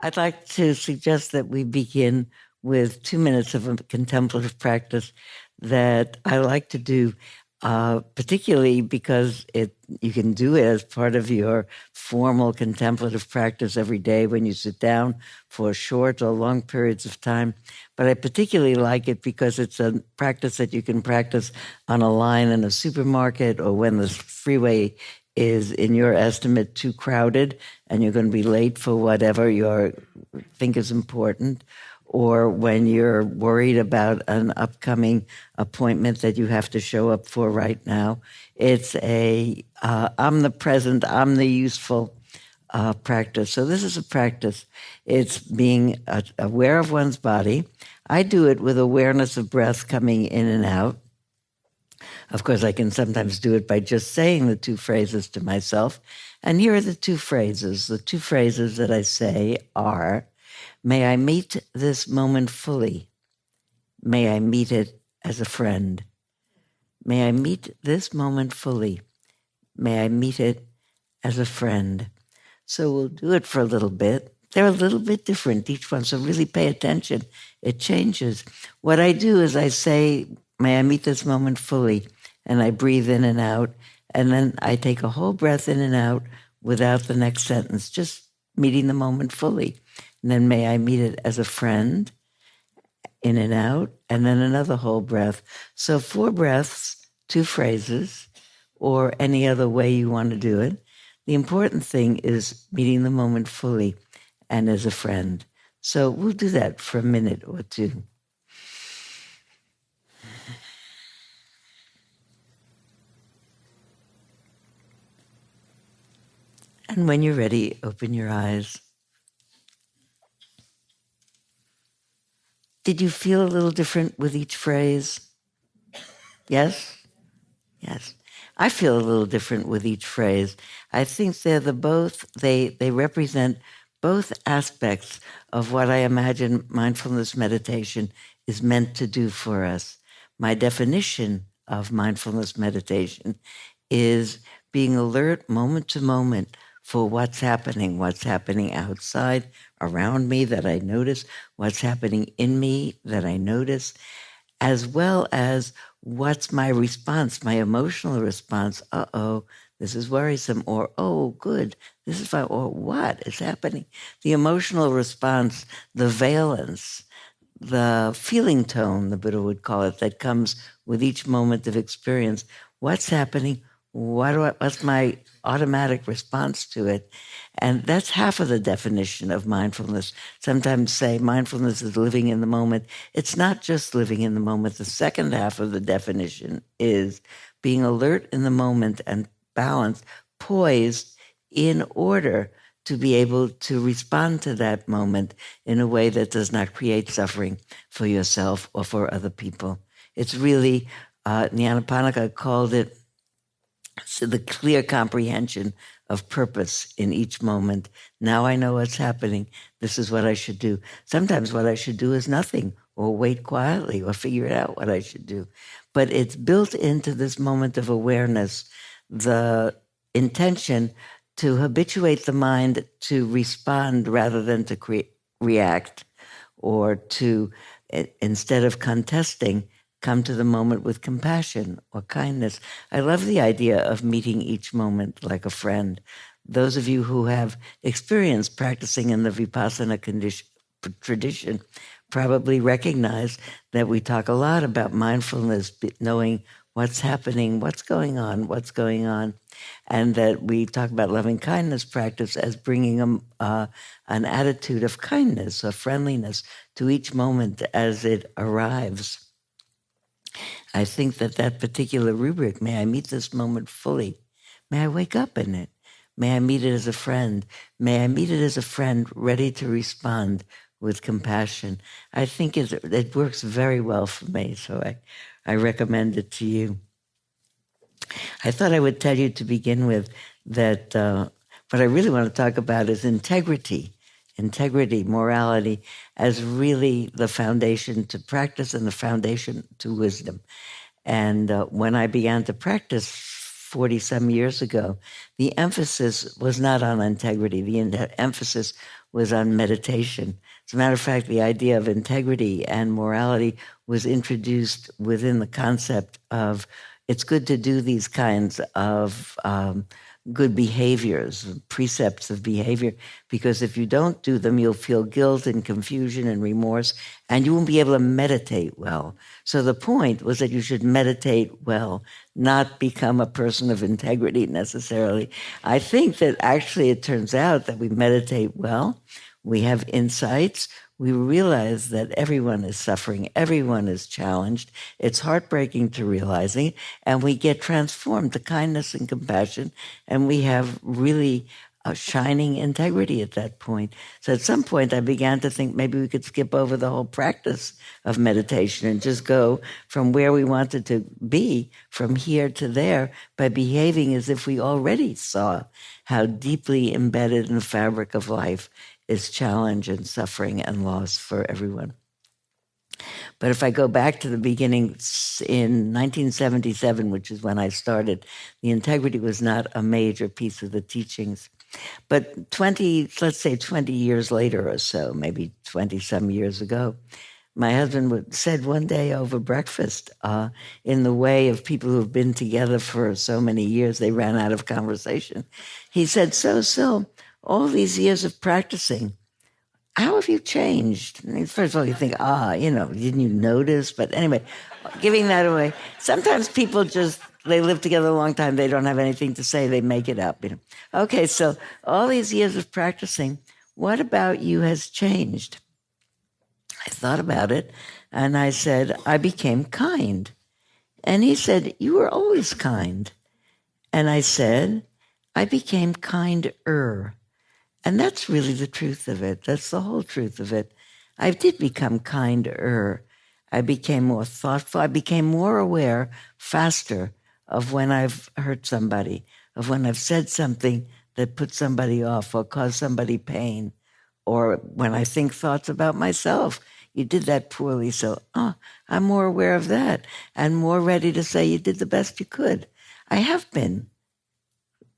I'd like to suggest that we begin with 2 minutes of a contemplative practice that I like to do, particularly because you can do it as part of your formal contemplative practice every day when you sit down for short or long periods of time. But I particularly like it because it's a practice that you can practice on a line in a supermarket or when the freeway is, in your estimate, too crowded and you're going to be late for whatever you think is important, or when you're worried about an upcoming appointment that you have to show up for right now. It's I'm the present, I'm the useful practice. So this is a practice. It's being aware of one's body. I do it with awareness of breath coming in and out. Of course, I can sometimes do it by just saying the 2 phrases to myself. And here are the 2 phrases. The 2 phrases that I say are, may I meet this moment fully. May I meet it as a friend. May I meet this moment fully. May I meet it as a friend. So we'll do it for a little bit. They're a little bit different, each one, so really pay attention. It changes. What I do is I say, may I meet this moment fully, and I breathe in and out, and then I take a whole breath in and out without the next sentence, just meeting the moment fully. And then may I meet it as a friend, in and out, and then another whole breath. So 4 breaths, 2 phrases, or any other way you want to do it. The important thing is meeting the moment fully and as a friend. So we'll do that for a minute or 2. And when you're ready, open your eyes. Did you feel a little different with each phrase? Yes? Yes. I feel a little different with each phrase. I think they represent both aspects of what I imagine mindfulness meditation is meant to do for us. My definition of mindfulness meditation is being alert moment to moment for what's happening outside, around me that I notice, what's happening in me that I notice, as well as what's my response, my emotional response. Uh-oh, this is worrisome, or, oh, good, this is fine, or what is happening? The emotional response, the valence, the feeling tone, the Buddha would call it, that comes with each moment of experience. What's happening? What's my automatic response to it? And that's half of the definition of mindfulness. Sometimes say mindfulness is living in the moment. It's not just living in the moment. The second half of the definition is being alert in the moment and balanced, poised in order to be able to respond to that moment in a way that does not create suffering for yourself or for other people. It's really, Nyanaponika called it, so the clear comprehension of purpose in each moment. Now I know what's happening. This is what I should do. Sometimes what I should do is nothing, or wait quietly, or figure out what I should do. But it's built into this moment of awareness, the intention to habituate the mind to respond rather than to react, or to, instead of contesting, come to the moment with compassion or kindness. I love the idea of meeting each moment like a friend. Those of you who have experience practicing in the Vipassana tradition probably recognize that we talk a lot about mindfulness, knowing what's happening, what's going on, and that we talk about loving kindness practice as bringing an attitude of kindness or friendliness to each moment as it arrives. I think that particular rubric, may I meet this moment fully, may I wake up in it, may I meet it as a friend, may I meet it as a friend ready to respond with compassion. I think it works very well for me, so I recommend it to you. I thought I would tell you to begin with that what I really want to talk about is integrity, morality, as really the foundation to practice and the foundation to wisdom. And when I began to practice 40-some years ago, the emphasis was not on integrity. The emphasis was on meditation. As a matter of fact, the idea of integrity and morality was introduced within the concept of it's good to do these kinds of good behaviors, precepts of behavior, because if you don't do them, you'll feel guilt and confusion and remorse, and you won't be able to meditate well. So the point was that you should meditate well, not become a person of integrity necessarily. I think that actually it turns out that we meditate well, we have insights, we realize that everyone is suffering, everyone is challenged. It's heartbreaking to realizing it, and we get transformed to kindness and compassion, and we have really a shining integrity at that point. So at some point, I began to think maybe we could skip over the whole practice of meditation and just go from where we wanted to be, from here to there, by behaving as if we already saw how deeply embedded in the fabric of life is challenge and suffering and loss for everyone. But if I go back to the beginning, in 1977, which is when I started, the integrity was not a major piece of the teachings. But let's say 20 years later or so, maybe 20-some years ago, my husband said one day over breakfast, in the way of people who've been together for so many years, they ran out of conversation. He said, so, all these years of practicing, how have you changed? I mean, first of all, you think, didn't you notice? But anyway, giving that away. Sometimes people they live together a long time, they don't have anything to say, they make it up. Okay, so all these years of practicing, what about you has changed? I thought about it, and I said, I became kind. And he said, you were always kind. And I said, I became kinder. And that's really the truth of it. That's the whole truth of it. I did become kinder. I became more thoughtful. I became more aware faster of when I've hurt somebody, of when I've said something that put somebody off or caused somebody pain, or when I think thoughts about myself. You did that poorly, so I'm more aware of that and more ready to say you did the best you could. I have been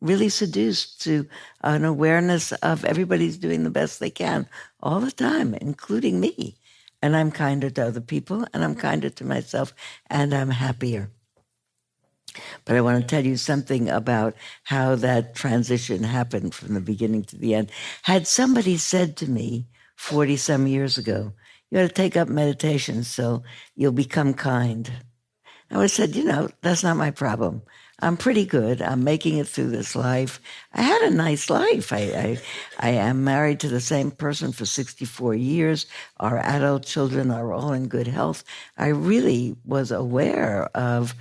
really seduced to an awareness of everybody's doing the best they can all the time, including me. And I'm kinder to other people, and I'm kinder to myself, and I'm happier. But I want to tell you something about how that transition happened from the beginning to the end. Had somebody said to me 40-some years ago, you got to take up meditation so you'll become kind, I would have said, that's not my problem. I'm pretty good. I'm making it through this life. I had a nice life. I am married to the same person for 64 years. Our adult children are all in good health. I really was aware of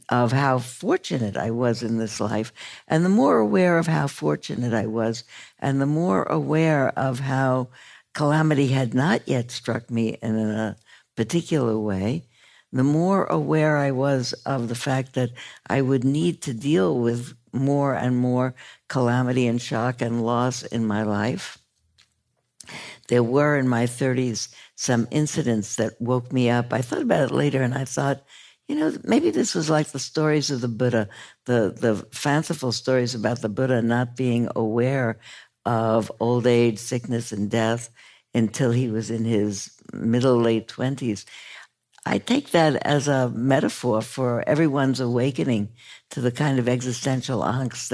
how fortunate I was in this life. And the more aware of how fortunate I was, and the more aware of how calamity had not yet struck me in a particular way, the more aware I was of the fact that I would need to deal with more and more calamity and shock and loss in my life. There were in my 30s some incidents that woke me up. I thought about it later and I thought, maybe this was like the stories of the Buddha, the fanciful stories about the Buddha not being aware of old age, sickness, and death until he was in his late 20s. I take that as a metaphor for everyone's awakening to the kind of existential angst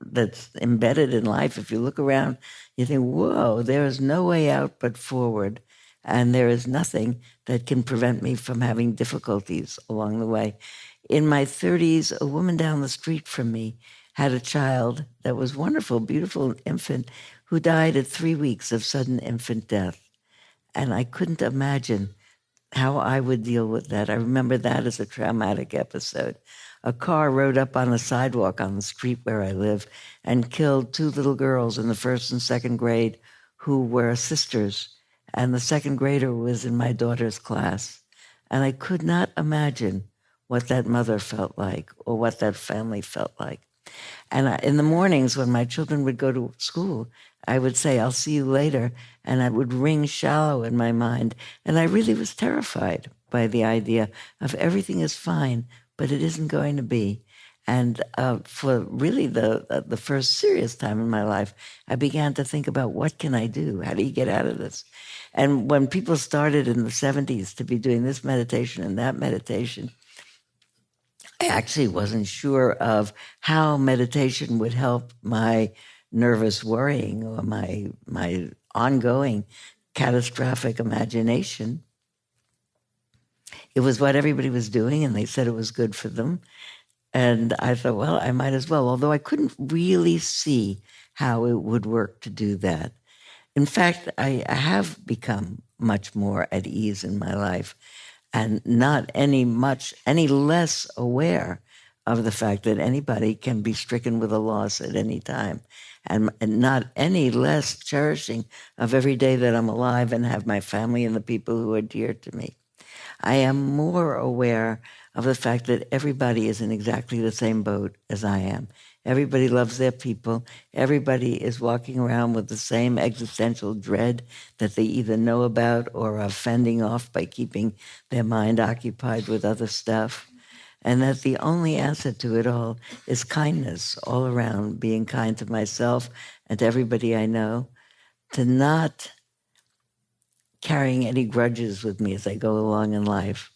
that's embedded in life. If you look around, you think, whoa, there is no way out but forward. And there is nothing that can prevent me from having difficulties along the way. In my 30s, a woman down the street from me had a child that was wonderful, beautiful infant who died at 3 weeks of sudden infant death. And I couldn't imagine how I would deal with that. I remember that as a traumatic episode. A car rode up on a sidewalk on the street where I live and killed 2 little girls in the 1st and 2nd grade who were sisters. And the 2nd grader was in my daughter's class. And I could not imagine what that mother felt like or what that family felt like. And in the mornings when my children would go to school, I would say, I'll see you later. And I would ring shallow in my mind. And I really was terrified by the idea of everything is fine, but it isn't going to be. And for really the first serious time in my life, I began to think about what can I do? How do you get out of this? And when people started in the 70s to be doing this meditation and that meditation, I actually wasn't sure of how meditation would help my nervous worrying or my ongoing catastrophic imagination. It was what everybody was doing, and they said it was good for them. And I thought, well, I might as well, although I couldn't really see how it would work to do that. In fact, I have become much more at ease in my life and not any less aware of the fact that anybody can be stricken with a loss at any time, and not any less cherishing of every day that I'm alive and have my family and the people who are dear to me. I am more aware of the fact that everybody is in exactly the same boat as I am. Everybody loves their people. Everybody is walking around with the same existential dread that they either know about or are fending off by keeping their mind occupied with other stuff. And that the only answer to it all is kindness all around, being kind to myself and to everybody I know, to not carrying any grudges with me as I go along in life.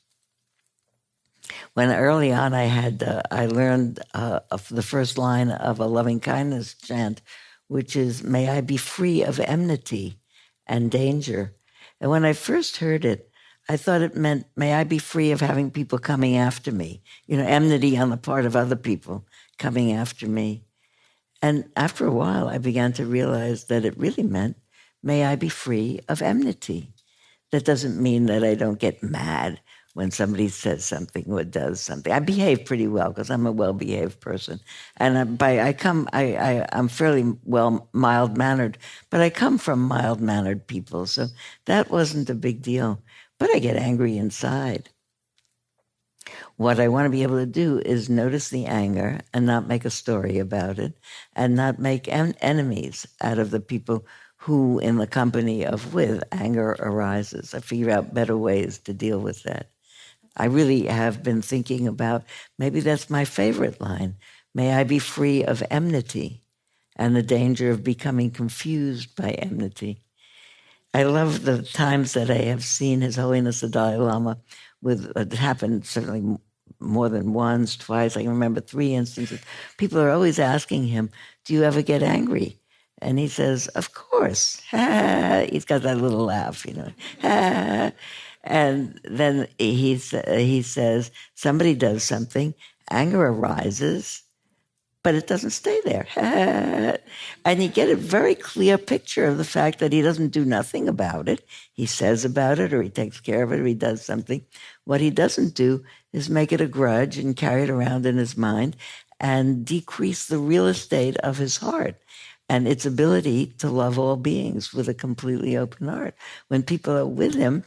When early on I learned the first line of a loving kindness chant, which is, "May I be free of enmity and danger." And when I first heard it, I thought it meant, may I be free of having people coming after me, enmity on the part of other people coming after me. And after a while, I began to realize that it really meant, may I be free of enmity. That doesn't mean that I don't get mad when somebody says something or does something. I behave pretty well because I'm a well-behaved person, and I'm fairly mild-mannered, but I come from mild-mannered people, so that wasn't a big deal. But I get angry inside. What I want to be able to do is notice the anger and not make a story about it, and not make enemies out of the people who, in the company of with anger arises. I figure out better ways to deal with that. I really have been thinking about, maybe that's my favorite line, may I be free of enmity and the danger of becoming confused by enmity. I love the times that I have seen His Holiness the Dalai Lama it happened certainly more than once, twice. I can remember 3 instances. People are always asking him, do you ever get angry? And he says, of course. He's got that little laugh, And then he says, somebody does something, anger arises, but it doesn't stay there. And you get a very clear picture of the fact that he doesn't do nothing about it. He says about it, or he takes care of it, or he does something. What he doesn't do is make it a grudge and carry it around in his mind and decrease the real estate of his heart and its ability to love all beings with a completely open heart. When people are with him,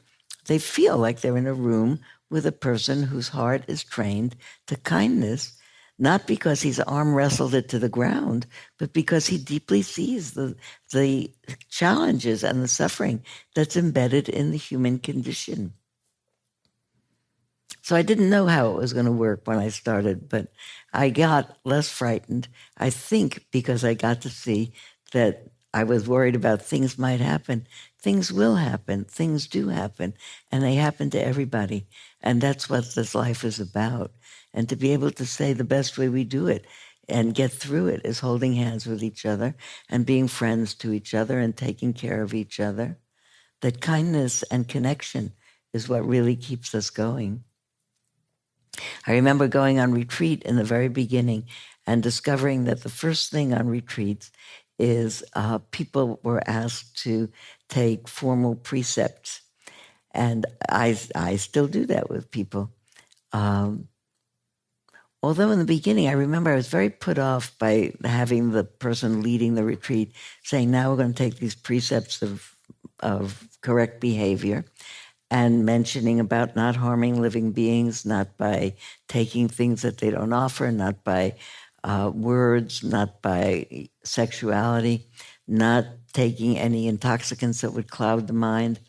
they feel like they're in a room with a person whose heart is trained to kindness, not because he's arm wrestled it to the ground, but because he deeply sees the challenges and the suffering that's embedded in the human condition. So I didn't know how it was going to work when I started, but I got less frightened, I think, because I got to see that I was worried about things might happen. Things will happen. Things do happen. And they happen to everybody. And that's what this life is about. And to be able to say the best way we do it and get through it is holding hands with each other and being friends to each other and taking care of each other. That kindness and connection is what really keeps us going. I remember going on retreat in the very beginning and discovering that the first thing on retreats is people were asked to take formal precepts. And I still do that with people. Although in the beginning, I remember I was very put off by having the person leading the retreat saying, now we're going to take these precepts of correct behavior, and mentioning about not harming living beings, not by taking things that they don't offer, not by words, not by sexuality, not taking any intoxicants that would cloud the mind.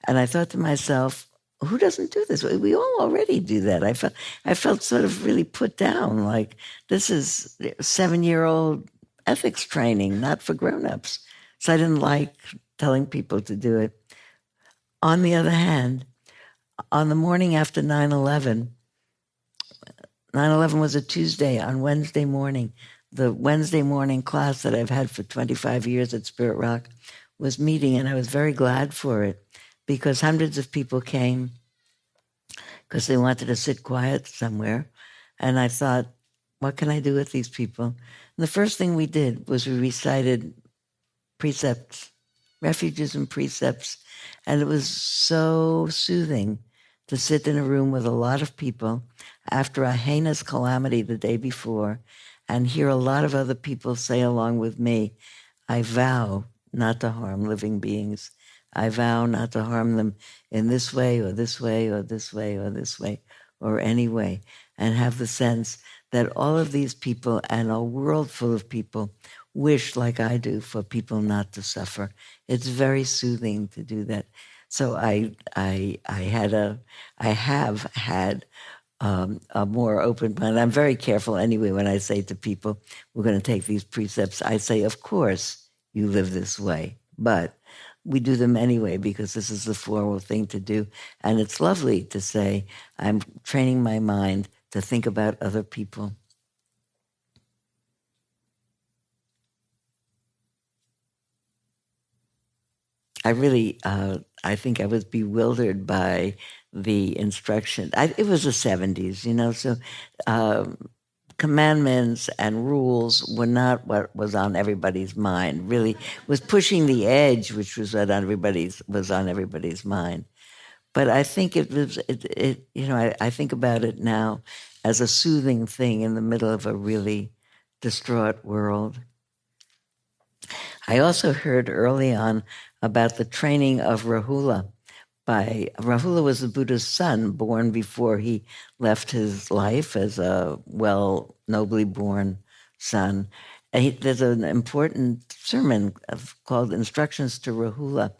And I thought to myself, who doesn't do this? We all already do that. I felt sort of really put down, like this is 7-year-old ethics training, not for grown-ups. So I didn't like telling people to do it. On the other hand, on the morning after 9/11, 9/11 was a Tuesday. On Wednesday morning, the Wednesday morning class that I've had for 25 years at Spirit Rock was meeting, and I was very glad for it because hundreds of people came because they wanted to sit quiet somewhere. And I thought, what can I do with these people? And the first thing we did was we recited precepts, refuges and precepts. And it was so soothing to sit in a room with a lot of people after a heinous calamity the day before and hear a lot of other people say along with me, I vow not to harm living beings. I vow not to harm them in this way or this way or this way or this way or any way, and have the sense that all of these people and a world full of people wish, like I do, for people not to suffer. It's very soothing to do that. So I have had a more open mind. I'm very careful anyway when I say to people, we're going to take these precepts. I say, of course, you live this way, but we do them anyway because this is the formal thing to do. And it's lovely to say, I'm training my mind to think about other people. I really, I think I was bewildered by the instruction. It was the 70s, so commandments and rules were not what was on everybody's mind. Really was pushing the edge, which was what was on everybody's mind. But I think it was, I think about it now as a soothing thing in the middle of a really distraught world. I also heard early on about the training of Rahula. Rahula was the Buddha's son, born before he left his life as a nobly born son. There's an important sermon called Instructions to Rahula,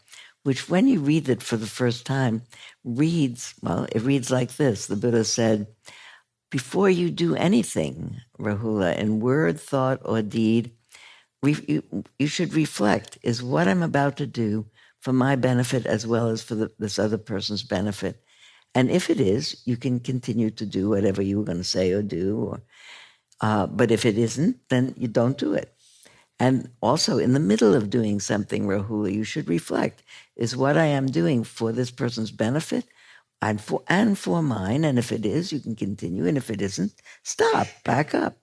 which when you read it for the first time, it reads like this. The Buddha said, before you do anything, Rahula, in word, thought, or deed, you should reflect, is what I'm about to do for my benefit as well as for this other person's benefit? And if it is, you can continue to do whatever you were going to say or do. But if it isn't, then you don't do it. And also in the middle of doing something, Rahula, you should reflect, is what I am doing for this person's benefit and for mine? And if it is, you can continue. And if it isn't, stop, back up.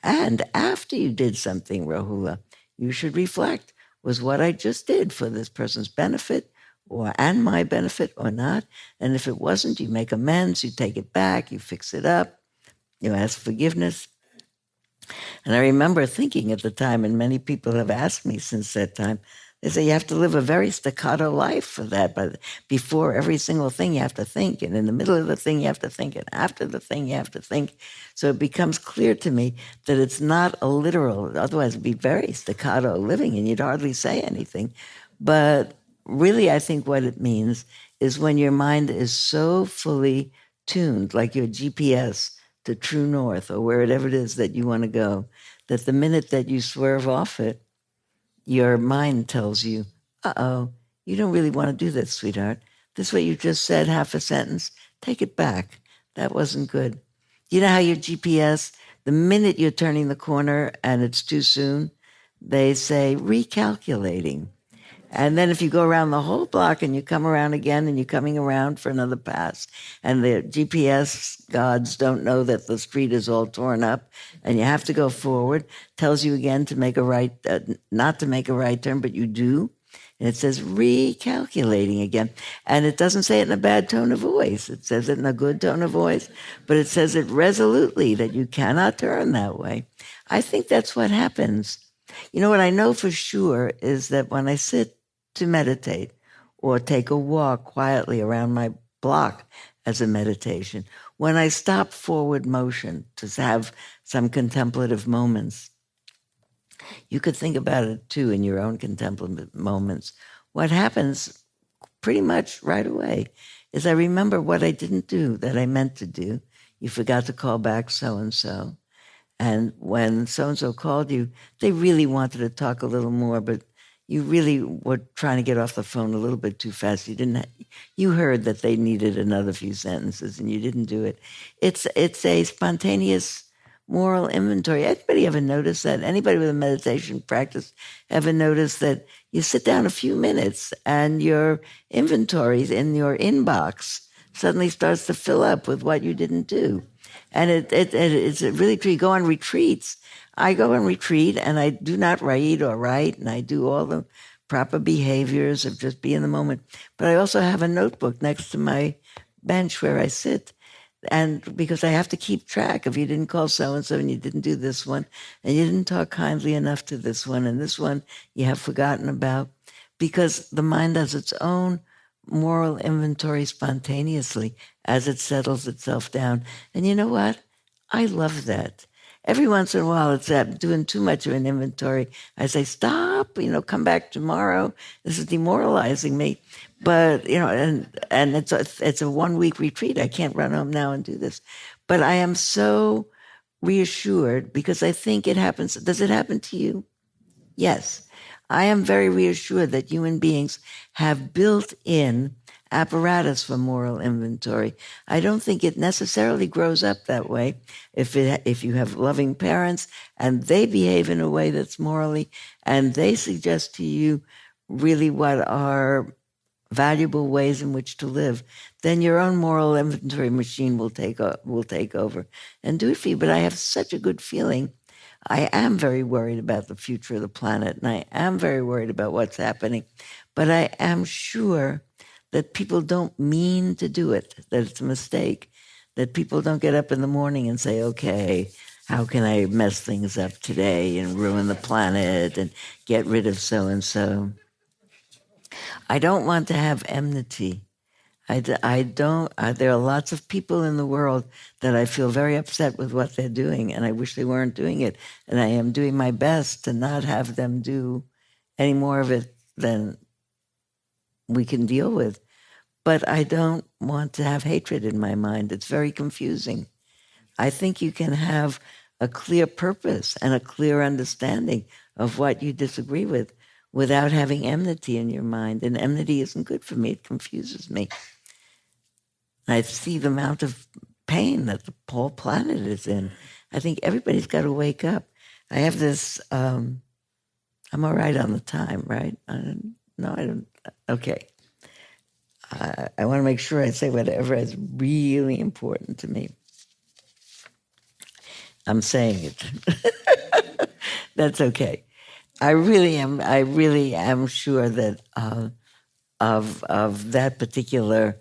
And after you did something, Rahula, you should reflect, was what I just did for this person's benefit and my benefit or not? And if it wasn't, you make amends, you take it back, you fix it up, you ask forgiveness. And I remember thinking at the time, and many people have asked me since that time, they say you have to live a very staccato life for that. But before every single thing, you have to think. And in the middle of the thing, you have to think. And after the thing, you have to think. So it becomes clear to me that it's not a literal, otherwise it'd be very staccato living and you'd hardly say anything. But really, I think what it means is when your mind is so fully tuned, like your GPS, to true north or wherever it is that you want to go, that the minute that you swerve off it, your mind tells you, you don't really want to do this, sweetheart. This is what you just said, half a sentence. Take it back. That wasn't good. You know how your GPS, the minute you're turning the corner and it's too soon, they say recalculating. And then if you go around the whole block and you come around again and you're coming around for another pass and the GPS gods don't know that the street is all torn up and you have to go forward, tells you again to make a right, not to make a right turn, but you do. And it says recalculating again. And it doesn't say it in a bad tone of voice. It says it in a good tone of voice, but it says it resolutely that you cannot turn that way. I think that's what happens. You know, what I know for sure is that when I sit to meditate or take a walk quietly around my block as a meditation, when I stop forward motion to have some contemplative moments, you could think about it too in your own contemplative moments. What happens pretty much right away is I remember what I didn't do that I meant to do. You forgot to call back so-and-so. And when so-and-so called you, they really wanted to talk a little more, but you really were trying to get off the phone a little bit too fast. You heard that they needed another few sentences and you didn't do it. It's a spontaneous moral inventory. Anybody ever notice that? Anybody with a meditation practice ever notice that you sit down a few minutes and your inventories in your inbox suddenly starts to fill up with what you didn't do? And it's really true. You go on retreats. I go on retreat and I do not read or write, and I do all the proper behaviors of just be in the moment. But I also have a notebook next to my bench where I sit. And because I have to keep track, if you didn't call so-and-so and you didn't do this one, and you didn't talk kindly enough to this one, and this one you have forgotten about, because the mind does its own moral inventory spontaneously as it settles itself down. And you know what? I love that. Every once in a while, it's doing too much of an inventory. I say, stop, come back tomorrow. This is demoralizing me. But, and it's a 1 week retreat. I can't run home now and do this. But I am so reassured because I think it happens. Does it happen to you? Yes. I am very reassured that human beings have built in apparatus for moral inventory. I don't think it necessarily grows up that way. If you have loving parents and they behave in a way that's morally, and they suggest to you really what are valuable ways in which to live, then your own moral inventory machine will take over and do it for you. But I have such a good feeling. I am very worried about the future of the planet, and I am very worried about what's happening. But I am sure that people don't mean to do it, that it's a mistake, that people don't get up in the morning and say, okay, how can I mess things up today and ruin the planet and get rid of so-and-so? I don't want to have enmity. I don't. There are lots of people in the world that I feel very upset with what they're doing, and I wish they weren't doing it. And I am doing my best to not have them do any more of it than we can deal with. But I don't want to have hatred in my mind. It's very confusing. I think you can have a clear purpose and a clear understanding of what you disagree with without having enmity in your mind. And enmity isn't good for me. It confuses me. I see the amount of pain that the whole planet is in. I think everybody's got to wake up. I have this, I'm all right on the time, right? No, I don't. Okay. I want to make sure I say whatever is really important to me. I'm saying it. That's okay. I really am sure that of that particular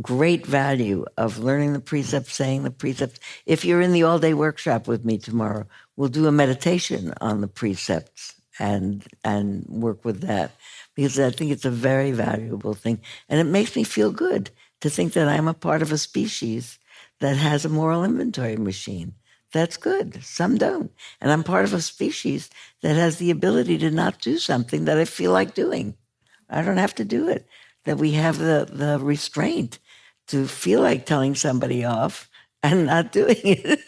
great value of learning the precepts, saying the precepts. If you're in the all-day workshop with me tomorrow, we'll do a meditation on the precepts and work with that, because I think it's a very valuable thing. And it makes me feel good to think that I'm a part of a species that has a moral inventory machine. That's good. Some don't. And I'm part of a species that has the ability to not do something that I feel like doing. I don't have to do it. That we have the restraint to feel like telling somebody off and not doing it.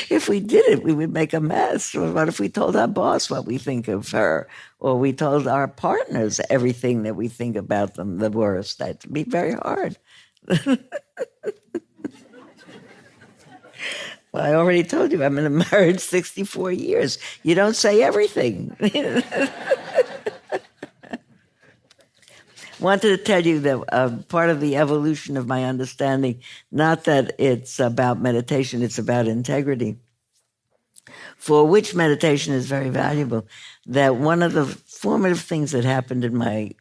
If we did it, we would make a mess. Or what if we told our boss what we think of her? Or we told our partners everything that we think about them, the worst? That'd be very hard. Well, I already told you, I'm in a marriage 64 years. You don't say everything. Wanted to tell you that part of the evolution of my understanding, not that it's about meditation, it's about integrity, for which meditation is very valuable, that one of the formative things that happened in my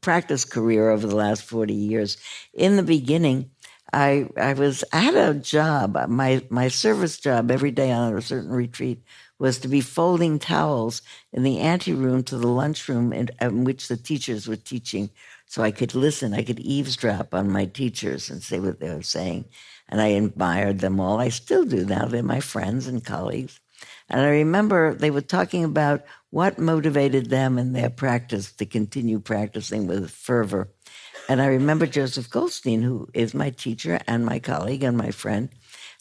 practice career over the last 40 years, in the beginning, I had a job, my service job every day on a certain retreat was to be folding towels in the anteroom to the lunchroom in which the teachers were teaching. So I could listen, I could eavesdrop on my teachers and say what they were saying. And I admired them all. I still do now. They're my friends and colleagues. And I remember they were talking about what motivated them in their practice to continue practicing with fervor. And I remember Joseph Goldstein, who is my teacher and my colleague and my friend.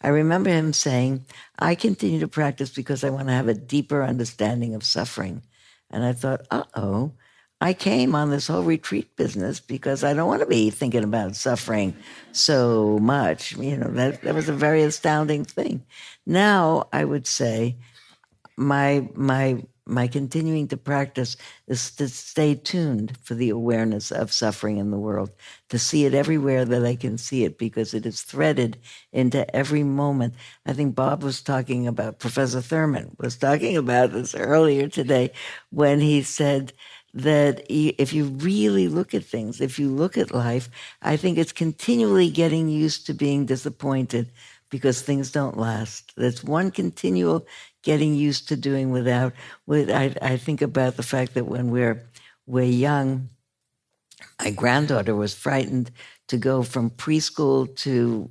I remember him saying, I continue to practice because I want to have a deeper understanding of suffering. And I thought, uh-oh, I came on this whole retreat business because I don't want to be thinking about suffering so much. That was a very astounding thing. Now I would say my continuing to practice is to stay tuned for the awareness of suffering in the world, to see it everywhere that I can see it, because it is threaded into every moment. I think Bob was talking about, Professor Thurman was talking about this earlier today when he said that if you really look at things, if you look at life, I think it's continually getting used to being disappointed because things don't last. There's one continual getting used to doing without. I think about the fact that when we're young, my granddaughter was frightened to go from preschool to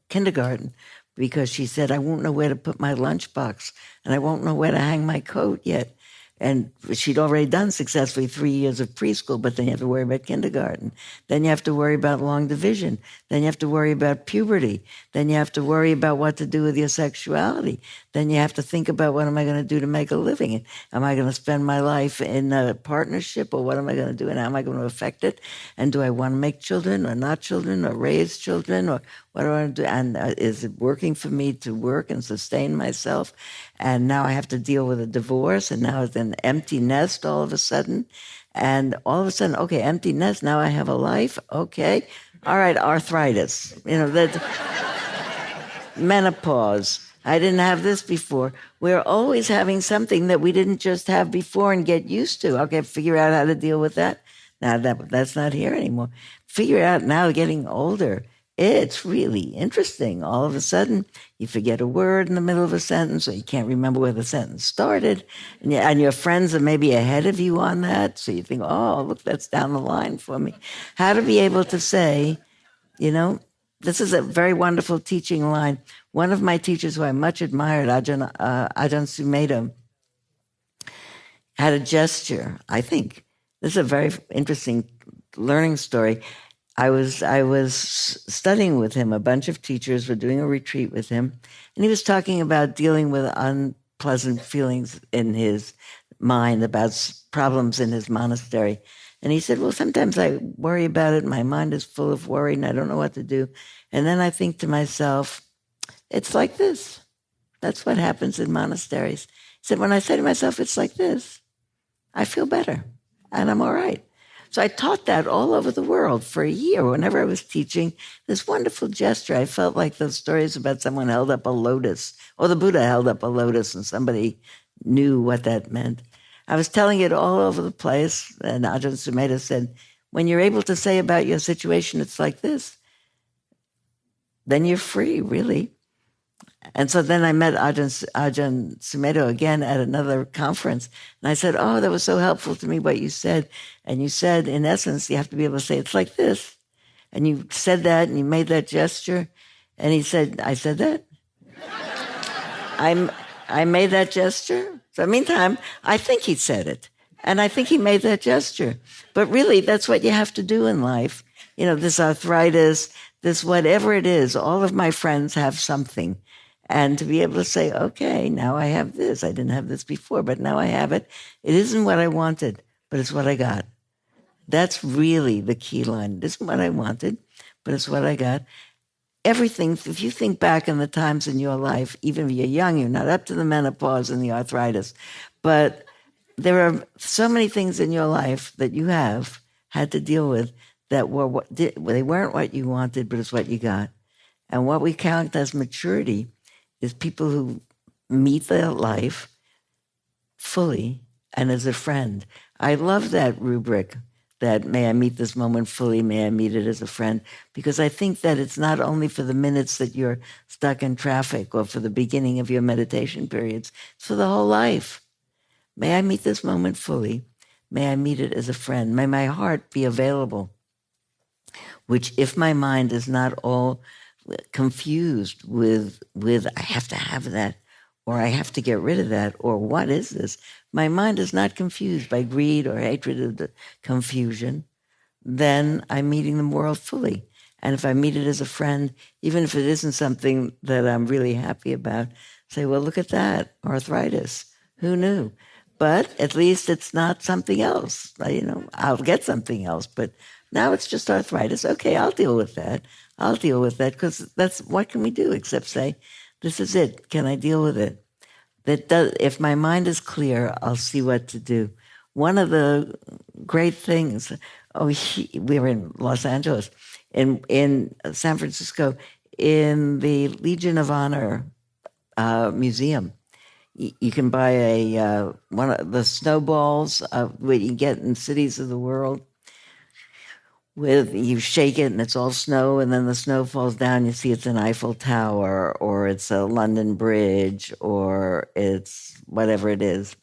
kindergarten because she said, I won't know where to put my lunchbox and I won't know where to hang my coat yet. And she'd already done successfully 3 years of preschool, but then you have to worry about kindergarten. Then you have to worry about long division. Then you have to worry about puberty. Then you have to worry about what to do with your sexuality. Then you have to think about, what am I going to do to make a living? Am I going to spend my life in a partnership, or what am I going to do, and how am I going to affect it? And do I want to make children or not children, or raise children, or what do I want to do? And is it working for me to work and sustain myself? And now I have to deal with a divorce, and now it's an empty nest all of a sudden. And all of a sudden, okay, empty nest, now I have a life, okay. All right, arthritis, that menopause. I didn't have this before. We're always having something that we didn't just have before and get used to. Okay, figure out how to deal with that. Now that's not here anymore. Figure it out now, getting older. It's really interesting. All of a sudden, you forget a word in the middle of a sentence, or you can't remember where the sentence started, and your friends are maybe ahead of you on that, so you think, oh, look, that's down the line for me. How to be able to say, this is a very wonderful teaching line. One of my teachers who I much admired, Ajahn Sumedho, had a gesture, I think. This is a very interesting learning story. I was studying with him. A bunch of teachers were doing a retreat with him, and he was talking about dealing with unpleasant feelings in his mind about problems in his monastery. And he said, well, sometimes I worry about it. My mind is full of worry, and I don't know what to do. And then I think to myself, it's like this. That's what happens in monasteries. He said, when I say to myself, it's like this, I feel better, and I'm all right. So I taught that all over the world for a year. Whenever I was teaching, this wonderful gesture, I felt like those stories about someone held up a lotus, or the Buddha held up a lotus and somebody knew what that meant. I was telling it all over the place, and Ajahn Sumedho said, when you're able to say about your situation, it's like this, then you're free, really. And so then I met Ajahn Sumedho again at another conference. And I said, oh, that was so helpful to me what you said. And you said, in essence, you have to be able to say, it's like this. And you said that, and you made that gesture. And he said, I said that? I made that gesture? So meantime, I think he said it. And I think he made that gesture. But really, that's what you have to do in life. This arthritis, this whatever it is, all of my friends have something. And to be able to say, okay, now I have this. I didn't have this before, but now I have it. It isn't what I wanted, but it's what I got. That's really the key line. It isn't what I wanted, but it's what I got. Everything, if you think back in the times in your life, even if you're young, you're not up to the menopause and the arthritis, but there are so many things in your life that you have had to deal with that they weren't what you wanted, but it's what you got. And what we count as maturity is people who meet their life fully and as a friend. I love that rubric, that may I meet this moment fully, may I meet it as a friend, because I think that it's not only for the minutes that you're stuck in traffic or for the beginning of your meditation periods, it's for the whole life. May I meet this moment fully, may I meet it as a friend, may my heart be available, which if my mind is not all confused with I have to have that, or I have to get rid of that, or what is this? My mind is not confused by greed or hatred or the confusion. then I'm meeting the world fully. And if I meet it as a friend, even if it isn't something that I'm really happy about, say, well, look at that, arthritis. Who knew? But at least it's not something else. I'll get something else, but now it's just arthritis. Okay, I'll deal with that. Because what can we do except say, this is it. Can I deal with it? If my mind is clear, I'll see what to do. One of the great things, we were in Los Angeles, in San Francisco, in the Legion of Honor museum. You can buy one of the snowballs what you get in cities of the world. You shake it and it's all snow, and then the snow falls down. You see it's an Eiffel Tower, or it's a London Bridge, or it's whatever it is.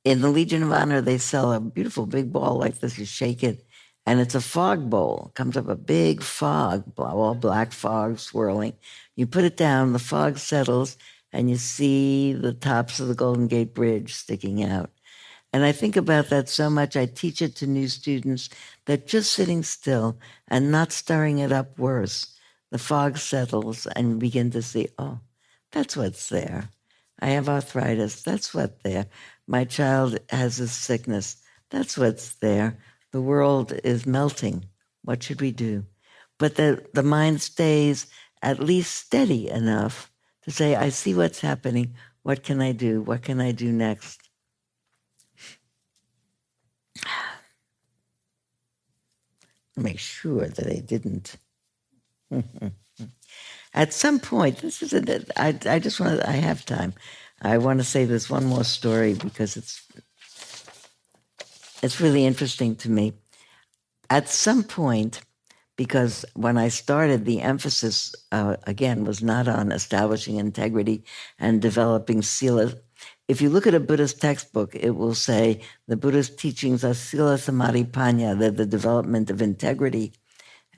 In the Legion of Honor, they sell a beautiful big ball like this. You shake it, and it's a fog bowl. It comes up a big fog, all black fog swirling. You put it down, the fog settles, and you see the tops of the Golden Gate Bridge sticking out. And I think about that so much. I teach it to new students that just sitting still and not stirring it up worse, the fog settles and you begin to see, oh, that's what's there. I have arthritis. That's what's there. My child has a sickness. That's what's there. The world is melting. What should we do? But the mind stays at least steady enough to say, I see what's happening. What can I do? What can I do next? Make sure that I didn't. At some point, I have time. I want to say this one more story because it's really interesting to me. At some point, because when I started, the emphasis, again, was not on establishing integrity and developing sila. If you look at a Buddhist textbook, it will say the Buddhist teachings are sila samadhi panya, they're the development of integrity,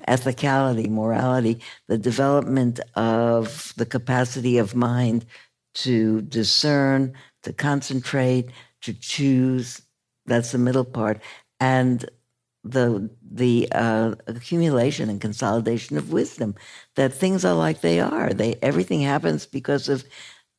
ethicality, morality, the development of the capacity of mind to discern, to concentrate, to choose. That's the middle part. And the accumulation and consolidation of wisdom, that things are like they are. Everything happens because of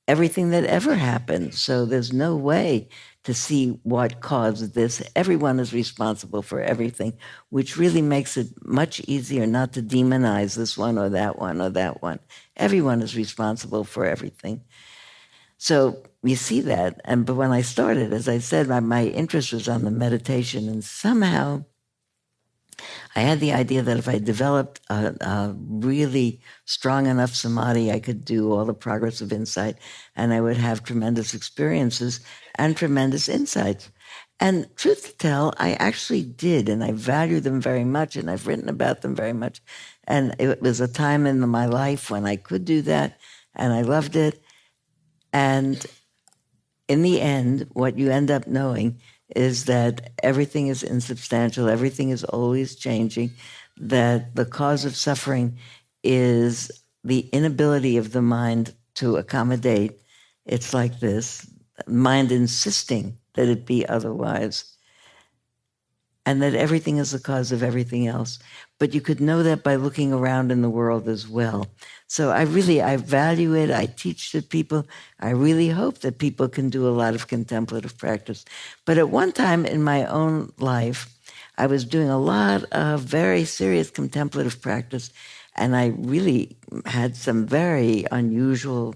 everything that ever happened. So there's no way to see what caused this. Everyone is responsible for everything, which really makes it much easier not to demonize this one or that one or that one. Everyone is responsible for everything. So you see that. But when I started, as I said, my interest was on the meditation, and somehow I had the idea that if I developed a really strong enough samadhi, I could do all the progress of insight, and I would have tremendous experiences and tremendous insights. And truth to tell, I actually did, and I value them very much, and I've written about them very much. And it was a time in my life when I could do that, and I loved it. And in the end, what you end up knowing is that everything is insubstantial, everything is always changing, that the cause of suffering is the inability of the mind to accommodate. It's like this, mind insisting that it be otherwise, and that everything is the cause of everything else. But you could know that by looking around in the world as well. So I value it. I teach to people. I really hope that people can do a lot of contemplative practice. But at one time in my own life, I was doing a lot of very serious contemplative practice, and I really had some very unusual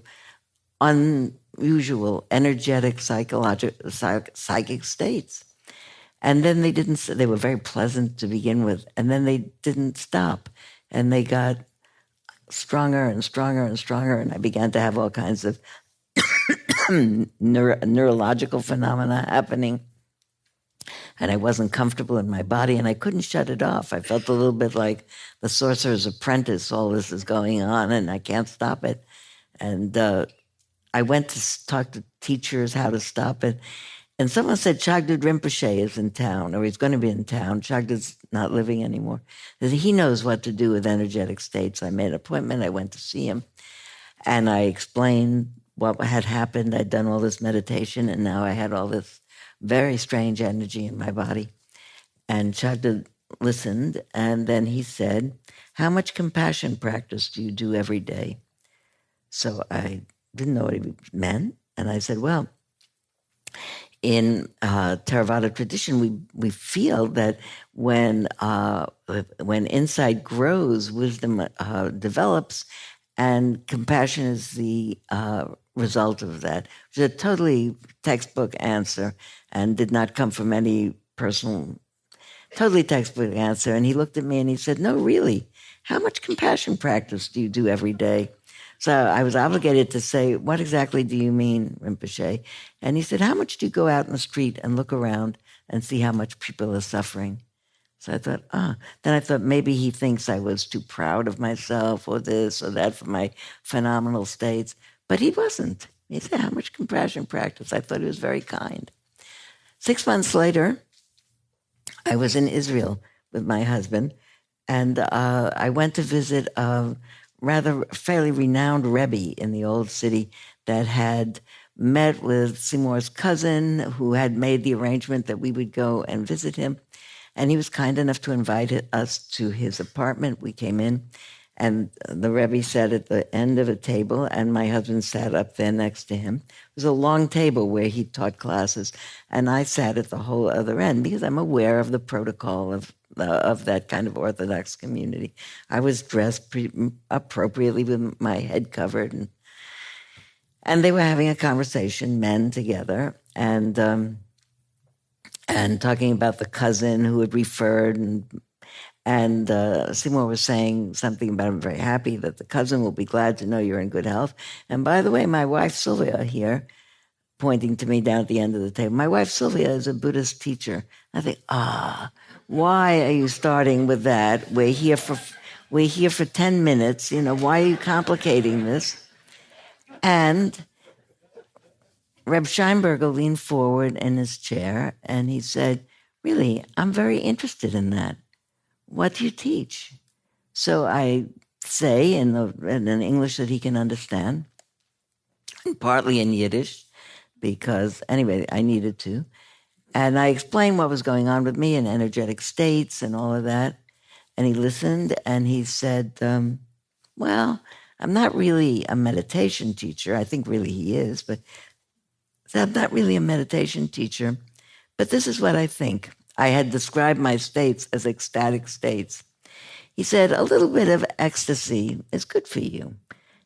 energetic psychic states. And then they were very pleasant to begin with, and then they didn't stop, and they got stronger and stronger and stronger, and I began to have all kinds of neurological phenomena happening, and I wasn't comfortable in my body, and I couldn't shut it off. I felt a little bit like the Sorcerer's Apprentice. All this is going on, and I can't stop it. And I went to talk to teachers how to stop it. And someone said Chagdud Rinpoche is in town, or he's going to be in town. Chagdud's not living anymore. He knows what to do with energetic states. I made an appointment. I went to see him, and I explained what had happened. I'd done all this meditation, and now I had all this very strange energy in my body. And Chagda listened, and then he said, how much compassion practice do you do every day? So I didn't know what he meant. And I said, well, in Theravada tradition, we feel that when insight grows, wisdom develops, and compassion is the result of that. It was a totally textbook answer and did not come from any personal, totally textbook answer. And he looked at me and he said, no, really, how much compassion practice do you do every day? So I was obligated to say, what exactly do you mean, Rinpoche? And he said, how much do you go out in the street and look around and see how much people are suffering? So I thought, Then I thought maybe he thinks I was too proud of myself or this or that for my phenomenal states. But he wasn't. He said, how much compassion practice? I thought he was very kind. 6 months later, I was in Israel with my husband, and I went to visit a rather fairly renowned Rebbe in the old city that had met with Seymour's cousin, who had made the arrangement that we would go and visit him. And he was kind enough to invite us to his apartment. We came in, and the Rebbe sat at the end of a table, and my husband sat up there next to him. It was a long table where he taught classes, and I sat at the whole other end because I'm aware of the protocol of that kind of Orthodox community. I was dressed appropriately with my head covered, and they were having a conversation, men together, and talking about the cousin who had referred, and Seymour was saying something about I'm very happy that the cousin will be glad to know you're in good health. And by the way, my wife Sylvia here, pointing to me down at the end of the table, my wife Sylvia is a Buddhist teacher. I think, why are you starting with that? We're here for 10 minutes. Why are you complicating this? And Reb Scheinberger leaned forward in his chair and he said, really, I'm very interested in that. What do you teach? So I say in an English that he can understand, and partly in Yiddish, because anyway, I needed to. And I explained what was going on with me in energetic states and all of that. And he listened and he said, well, I'm not really a meditation teacher. I think really he is, but I'm not really a meditation teacher. But this is what I think. I had described my states as ecstatic states. He said, a little bit of ecstasy is good for you.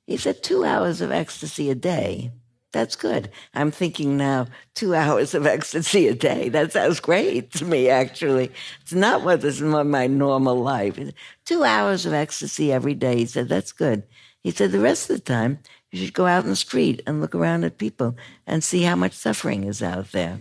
He said, 2 hours of ecstasy a day. That's good. I'm thinking now, 2 hours of ecstasy a day. That sounds great to me, actually. It's not what is my normal life. 2 hours of ecstasy every day. He said, that's good. He said, the rest of the time, you should go out in the street and look around at people and see how much suffering is out there.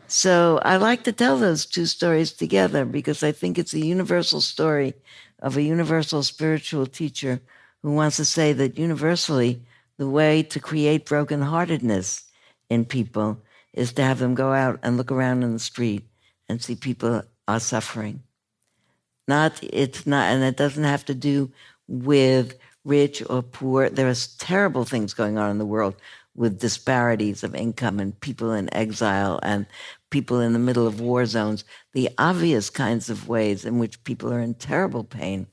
So I like to tell those two stories together because I think it's a universal story of a universal spiritual teacher who wants to say that universally, the way to create brokenheartedness in people is to have them go out and look around in the street and see people are suffering. And it doesn't have to do with rich or poor. There are terrible things going on in the world with disparities of income and people in exile and people in the middle of war zones, the obvious kinds of ways in which people are in terrible pain.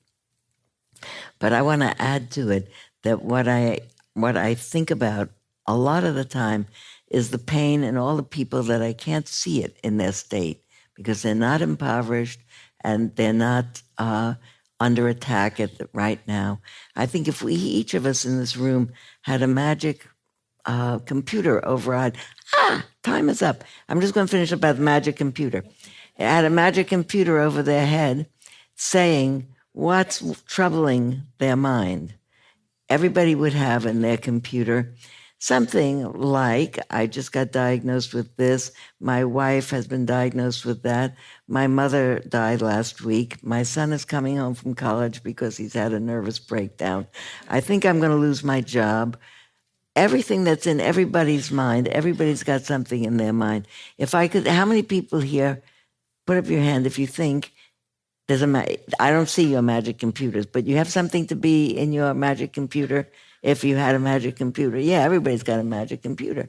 But I want to add to it that what I think about a lot of the time is the pain in all the people that I can't see it in their state because they're not impoverished and they're not under attack right now. I think if each of us in this room had a magic computer override, time is up. I'm just going to finish about the magic computer. It had a magic computer over their head saying what's troubling their mind. Everybody would have in their computer something like, I just got diagnosed with this. My wife has been diagnosed with that. My mother died last week. My son is coming home from college because he's had a nervous breakdown. I think I'm going to lose my job. Everything that's in everybody's mind, everybody's got something in their mind. If I could, how many people here, put up your hand if you think I don't see your magic computers, but you have something to be in your magic computer if you had a magic computer. Yeah, everybody's got a magic computer.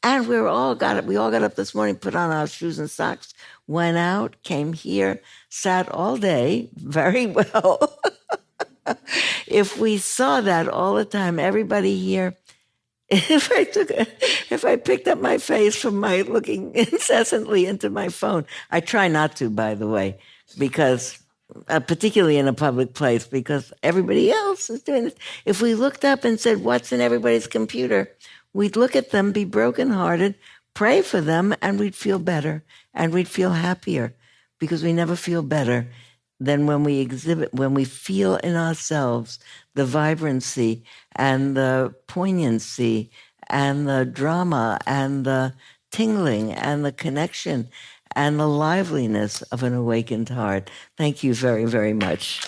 And we all got up this morning, put on our shoes and socks, went out, came here, sat all day, very well. If we saw that all the time, everybody here, if I picked up my face from my looking incessantly into my phone, I try not to, by the way, because particularly in a public place, because everybody else is doing this. If we looked up and said, what's in everybody's computer, we'd look at them, be brokenhearted, pray for them, and we'd feel better, and we'd feel happier, because we never feel better than when we feel in ourselves the vibrancy and the poignancy and the drama and the tingling and the connection and the liveliness of an awakened heart. Thank you very, very much.